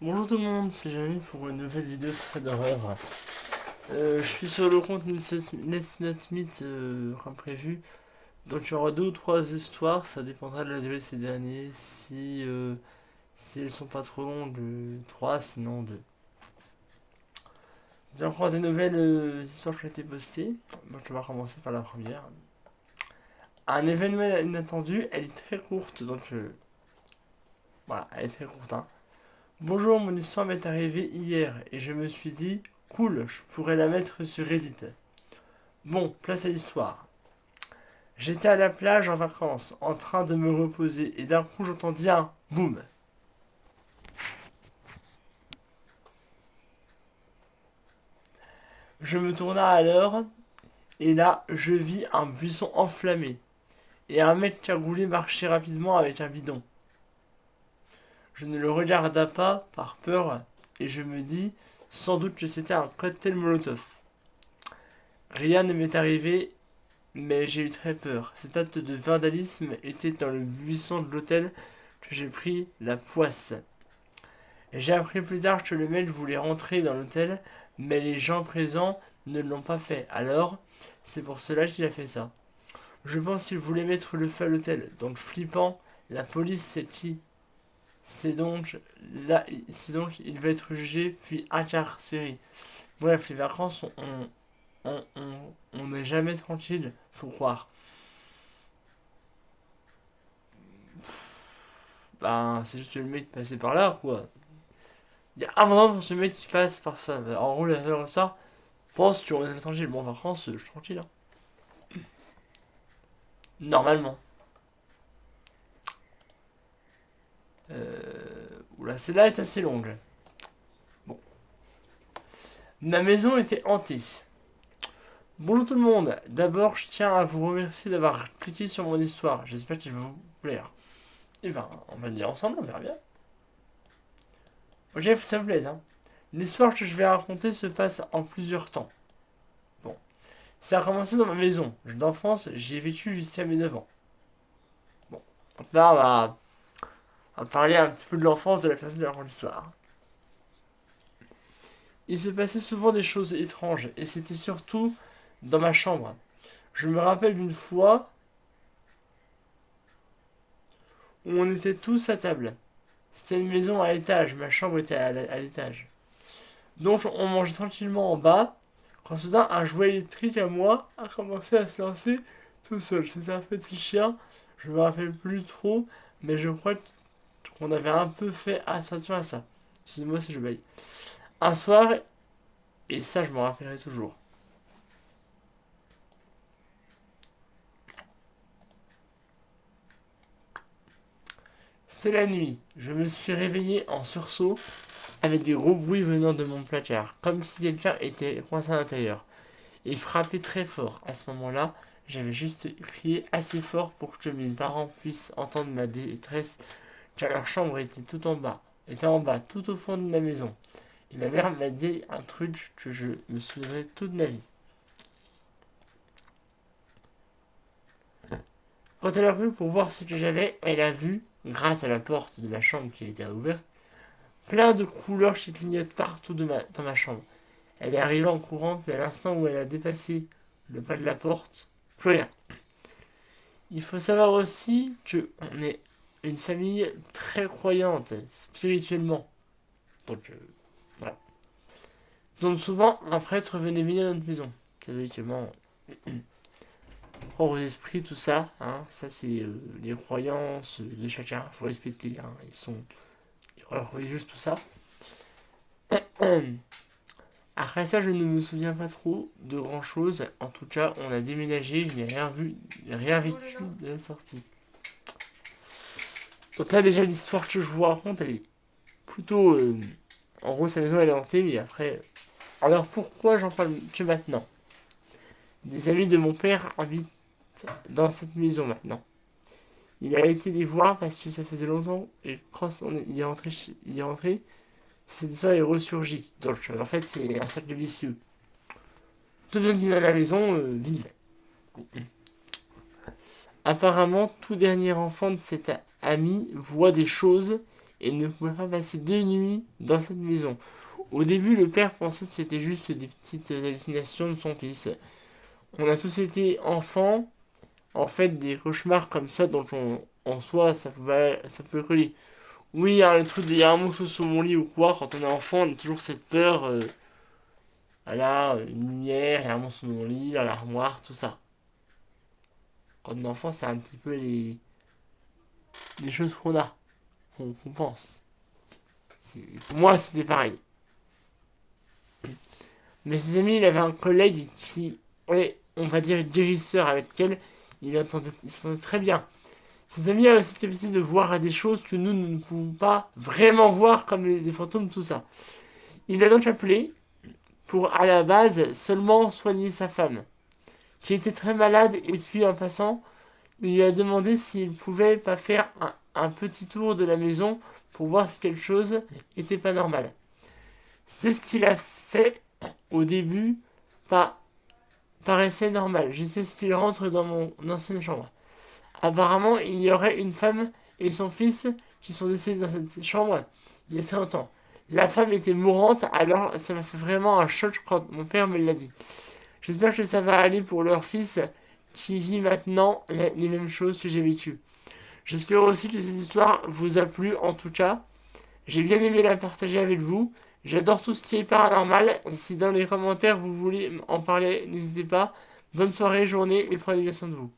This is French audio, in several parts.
Bonjour tout le monde, c'est Jérémy pour une nouvelle vidéo d'horreur. Je suis sur le compte Let's Not Meet comme prévu. Donc il y aura deux ou trois histoires, ça dépendra de la durée de ces derniers. Si elles sont pas trop longues, 3, sinon 2. Il y a encore des nouvelles histoires qui ont été postées. Donc on va commencer par la première. Un événement inattendu, elle est très courte, donc voilà, elle est très courte. Hein. Bonjour, mon histoire m'est arrivée hier et je me suis dit, cool, je pourrais la mettre sur Reddit. Bon, place à l'histoire. J'étais à la plage en vacances, en train de me reposer, et d'un coup j'entendis un boum. Je me tourna alors, et là je vis un buisson enflammé, et un mec cagoulé marcher rapidement avec un bidon. Je ne le regarda pas par peur, et je me dis, sans doute que c'était un cocktail Molotov. Rien ne m'est arrivé, mais j'ai eu très peur. Cet acte de vandalisme était dans le buisson de l'hôtel que j'ai pris la poisse. J'ai appris plus tard que le mec voulait rentrer dans l'hôtel, mais les gens présents ne l'ont pas fait. Alors, c'est pour cela qu'il a fait ça. Je pense qu'il voulait mettre le feu à l'hôtel. Donc flippant, la police sait qui. C'est donc il va être jugé puis incarcéré. Bref, les vacances, on n'est jamais tranquille, faut croire. Ben, c'est juste que le mec passait par là, quoi. Il y a un moment pour ce mec qui passe par ça. En gros, la seule ça, pense qu'on est tranquille. Bon, par contre, je suis tranquille. Hein. Normalement. Oula, celle-là est assez longue. Bon. Ma maison était hantée. Bonjour tout le monde. D'abord, je tiens à vous remercier d'avoir cliqué sur mon histoire. J'espère qu'il va vous plaire. Et ben, on va le lire ensemble, on verra bien. Ok, ça vous plaise, hein. L'histoire que je vais raconter se passe en plusieurs temps. Bon. Ça a commencé dans ma maison. D'enfance, j'y ai vécu jusqu'à mes 9 ans. Bon. Donc là, on va parler un petit peu de l'enfance de la personne de la grande histoire. Il se passait souvent des choses étranges, et c'était surtout dans ma chambre. Je me rappelle d'une fois où on était tous à table. C'était une maison à l'étage, ma chambre était à l'étage. Donc on mangeait tranquillement en bas, quand soudain un jouet électrique à moi a commencé à se lancer tout seul. C'était un petit chien, je me rappelle plus trop, mais je crois qu'on avait un peu fait attention à ça. Excusez-moi si je baille. Un soir, et ça je m'en rappellerai toujours. C'est la nuit. Je me suis réveillé en sursaut avec des gros bruits venant de mon placard, comme si quelqu'un était coincé à l'intérieur, et frappé très fort. À ce moment-là, j'avais juste crié assez fort pour que mes parents puissent entendre ma détresse, car leur chambre était en bas, tout au fond de la maison. Et ma mère m'a dit un truc que je me souviendrai toute ma vie. Quand elle a venu pour voir ce que j'avais, elle a vu, grâce à la porte de ma chambre qui était ouverte, plein de couleurs qui clignotent partout dans ma chambre. Elle est arrivée en courant, puis à l'instant où elle a dépassé le pas de la porte, plus rien. Il faut savoir aussi qu'on est une famille très croyante, spirituellement. Donc, voilà. Donc souvent, un prêtre venait venir dans notre maison. Catholiquement, croire aux esprits, tout ça, hein, ça c'est les croyances de chacun, il faut respecter, hein, ils sont religieux, tout ça. Après ça, je ne me souviens pas trop de grand chose. En tout cas, on a déménagé, je n'ai rien vu, rien vécu de la sortie. Donc là, déjà, l'histoire que je vous raconte, elle est plutôt. En gros, sa maison, elle est hantée, mais après. Alors pourquoi j'en parle que maintenant? Des amis de mon père habitent dans cette maison maintenant. Il a été les voir parce que ça faisait longtemps et quand il est rentré, cette histoire est ressurgie. Donc en fait, c'est un cercle vicieux. Tout le monde à la maison vive. Apparemment, tout dernier enfant de cet ami voit des choses et ne pouvait pas passer 2 nuits dans cette maison. Au début, le père pensait que c'était juste des petites hallucinations de son fils. On a tous été enfants, en fait, des cauchemars comme ça dont en soi, ça pouvait coller. Oui, hein, le truc de il y a un monstre sous mon lit ou quoi, quand on est enfant, on a toujours cette peur. Voilà, une lumière, il y a un monstre sous mon lit, dans l'armoire, tout ça. Quand on est enfant, c'est un petit peu les choses qu'on a, qu'on pense. Pour moi, c'était pareil. Mais ses amis, il avait un collègue qui, ouais, on va dire, guérisseur avec lequel il s'entendait très bien. Ses amis a aussi capacité de voir des choses que nous ne pouvons pas vraiment voir, comme des fantômes, tout ça. Il a donc appelé pour, à la base, seulement soigner sa femme, qui était très malade, et puis en passant, il lui a demandé s'il pouvait pas faire un petit tour de la maison pour voir si quelque chose était pas normal. C'est ce qu'il a fait au début, pas paraissait normal. Je sais ce qu'il rentre dans mon ancienne chambre. Apparemment, il y aurait une femme et son fils qui sont décédés dans cette chambre il y a très longtemps. La femme était mourante, alors ça m'a fait vraiment un choc quand mon père me l'a dit. J'espère que ça va aller pour leur fils qui vit maintenant les mêmes choses que j'ai vécues. J'espère aussi que cette histoire vous a plu en tout cas. J'ai bien aimé la partager avec vous. J'adore tout ce qui est paranormal. Si dans les commentaires vous voulez en parler, n'hésitez pas. Bonne soirée, journée et prenez bien soin de vous.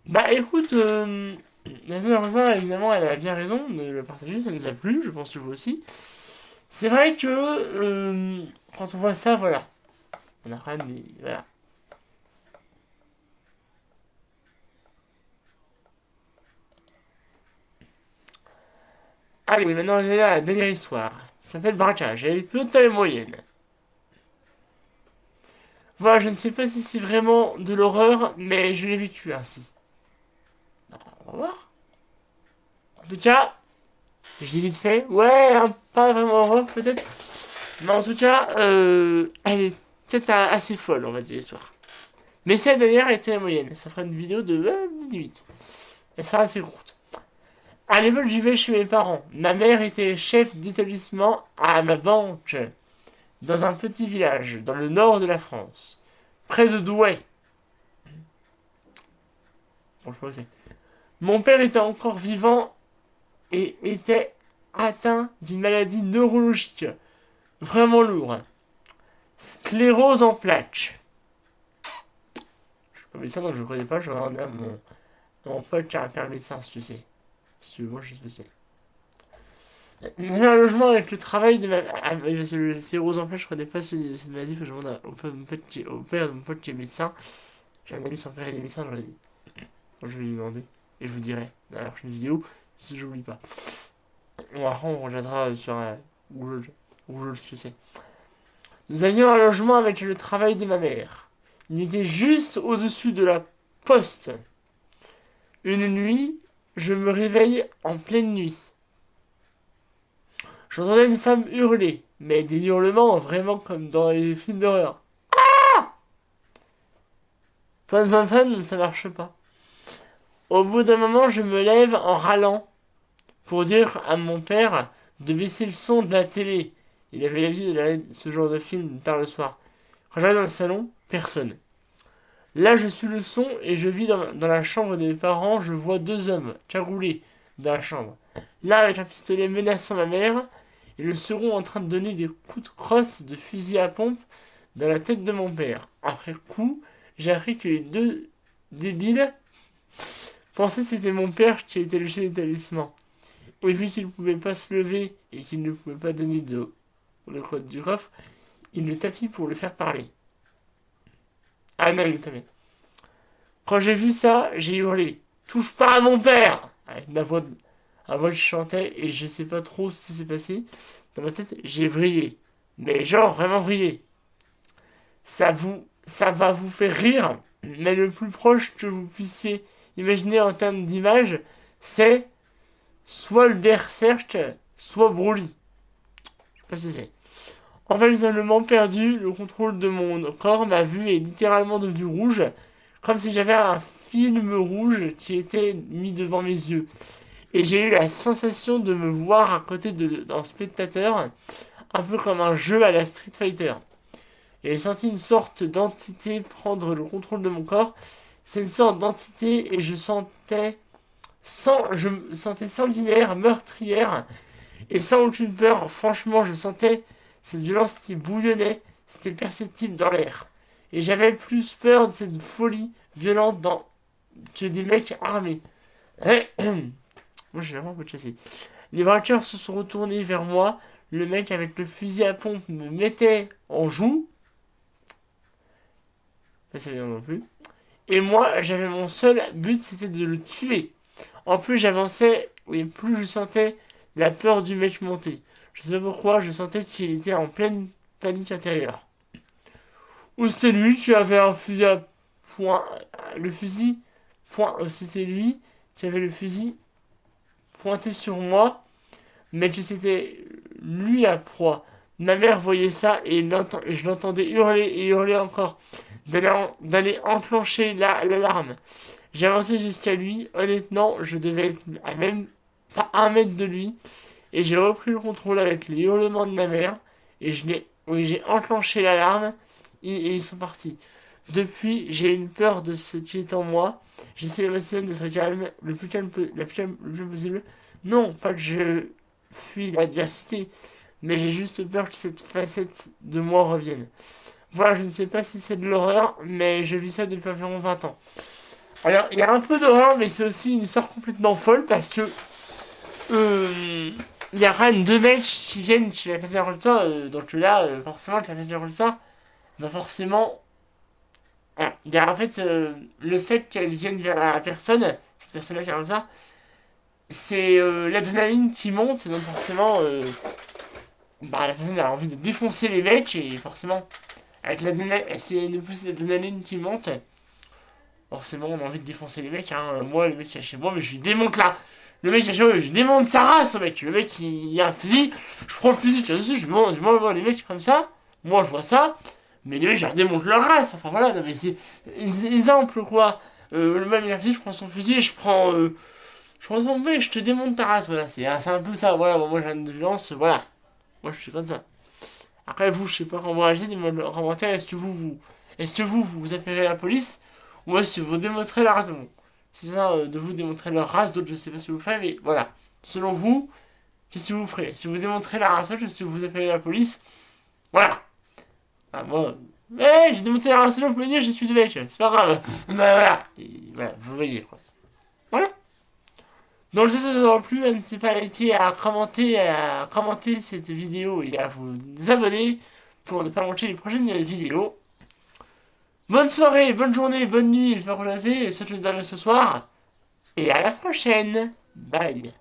Bah écoute, la sœur Rosa, évidemment, elle a bien raison de le partager, ça nous a plu, je pense que vous aussi. C'est vrai que quand on voit ça, voilà. On a quand même des. Voilà. Allez, maintenant on est à la dernière histoire. Ça s'appelle Braquage, elle est plutôt de taille moyenne. Voilà, je ne sais pas si c'est vraiment de l'horreur, mais je l'ai vécu ainsi. On va voir. En tout cas, je dis vite fait, ouais, hein, pas vraiment horreur peut-être. Mais en tout cas, elle est peut-être assez folle, on va dire, l'histoire. Mais celle dernière était la moyenne. Ça fera une vidéo de 18. Elle sera assez courte. À l'époque, j'y vais chez mes parents. Ma mère était chef d'établissement à ma banque, dans un petit village, dans le nord de la France, près de Douai. Bon, je sais pas où c'est. Mon père était encore vivant et était atteint d'une maladie neurologique. Vraiment lourde. Sclérose en plaques. Je suis pas médecin, donc je ne connais pas. Je vais demander à mon pote qui a un père médecin, si tu sais. Si tu veux voir, je sais ce que c'est. J'avais un logement avec le travail de ma. C'est rose en fait, je connais pas cette maladie, faut que je demande au père de mon pote qui est médecin. J'ai un ami, son père est médecin, je lui ai dit. Je vais lui demander. Et je vous dirai dans la prochaine vidéo, si j'oublie pas. Bon, après, on regardera sur Google ce que c'est. Nous avions un logement avec le travail de ma mère. Il était juste au-dessus de la poste. Une nuit, je me réveille en pleine nuit. J'entendais une femme hurler, mais des hurlements vraiment comme dans les films d'horreur. Fan, ça marche pas. Au bout d'un moment, je me lève en râlant pour dire à mon père de baisser le son de la télé. Il avait l'habitude de regarder ce genre de film tard le soir. Quand j'arrive dans le salon, personne. Là, je suis le son et je vis dans la chambre des parents. Je vois 2 hommes cagoulés dans la chambre. Là, avec un pistolet menaçant ma mère, et le second en train de donner des coups de crosse de fusil à pompe dans la tête de mon père. Après coup, j'ai appris que les 2 débiles pensaient que c'était mon père qui était le chef d'établissement. Et vu qu'il ne pouvait pas se lever et qu'il ne pouvait pas donner le code du coffre, il le tapit pour le faire parler. Ah non, il le tapait. Quand j'ai vu ça, j'ai hurlé. Touche pas à mon père! Avec ma voix qui chantait et je sais pas trop ce qui s'est passé. Dans ma tête, j'ai vrillé. Mais genre vraiment vrillé. Ça va vous faire rire, mais le plus proche que vous puissiez imaginer en termes d'image, c'est soit le berserk, soit Broly. Je sais pas si c'est. En fait, j'ai simplement perdu le contrôle de mon corps, ma vue est littéralement devenue rouge, comme si j'avais un film rouge qui était mis devant mes yeux. Et j'ai eu la sensation de me voir à côté d'un spectateur, un peu comme un jeu à la Street Fighter. Et j'ai senti une sorte d'entité prendre le contrôle de mon corps. C'est une sorte d'entité et je me sentais sanguinaire, meurtrière et sans aucune peur. Franchement, je sentais cette violence qui bouillonnait, c'était perceptible dans l'air. Et j'avais plus peur de cette folie violente que des mecs armés. Moi, j'ai vraiment un peu de chasser. Les braqueurs se sont retournés vers moi. Le mec avec le fusil à pompe me mettait en joue. Ça, c'est bien non plus. Et moi, j'avais mon seul but, c'était de le tuer. En plus, j'avançais et plus je sentais la peur du mec monter. Je sais pas pourquoi, je sentais qu'il était en pleine panique intérieure. Ou c'était lui qui avait un fusil à point. Le fusil. C'était lui qui avait le fusil pointé sur moi, mais que c'était lui à proie. Ma mère voyait ça et je l'entendais hurler et hurler encore. D'aller enclencher l'alarme. J'ai avancé jusqu'à lui. Honnêtement, je devais être à même pas 1 mètre de lui. Et j'ai repris le contrôle avec les hurlements de ma mère. Et j'ai enclenché l'alarme. Et ils sont partis. Depuis, j'ai une peur de ce qui est en moi. J'essaie de se calme le plus possible. Non, pas que je fuis l'adversité. Mais j'ai juste peur que cette facette de moi revienne. Voilà, je ne sais pas si c'est de l'horreur, mais je vis ça depuis environ 20 ans. Alors, il y a un peu d'horreur, mais c'est aussi une histoire complètement folle parce que il y a quand même 2 mecs qui viennent chez la Casa de donc là, forcément, la Casa de va forcément. Voilà. Il y a en fait le fait qu'elle vienne vers la personne, cette personne-là qui est comme ça, c'est l'adrénaline qui monte, donc forcément, la personne a envie de défoncer les mecs, et forcément, avec l'adrénaline, c'est une poussée d'adrénaline qui monte. Forcément, on a envie de défoncer les mecs. Hein. Moi, le mec qui est chez moi, mais je lui démonte là. Le mec qui est chez moi, je démonte sa race au mec. Le mec, il a un fusil. Je prends le fusil, je monte les mecs comme ça. Moi, je vois ça. Mais les mecs, je leur démonte leur race. Enfin voilà, non, mais c'est un exemple quoi. Le mec, il a un fusil, je prends son fusil, je prends son mec, je te démonte ta race. Voilà, c'est un peu ça. Voilà, moi, j'ai une violence. Voilà. Moi, je suis comme ça. Après, vous, je sais pas comment vous réagissez, dites-moi en commentaire. Est-ce que vous appellerez la police? Ou est-ce que vous démontrez la race? Bon, c'est ça, de vous démontrer leur race, d'autres je sais pas ce que vous faites, mais voilà. Selon vous, qu'est-ce que vous ferez? Si vous démontrez la race, est-ce que vous appelez la police? Voilà. Ah, moi, j'ai démontré la race, vous pouvez dire, je suis de mec, c'est pas grave. Bah voilà. Et, voilà, vous voyez quoi. Voilà. Donc si ça vous aura plu, n'hésitez pas à commenter cette vidéo et à vous abonner pour ne pas manquer les prochaines vidéos. Bonne soirée, bonne journée, bonne nuit, je vais relaser, ce que je ce soir. Et à la prochaine. Bye.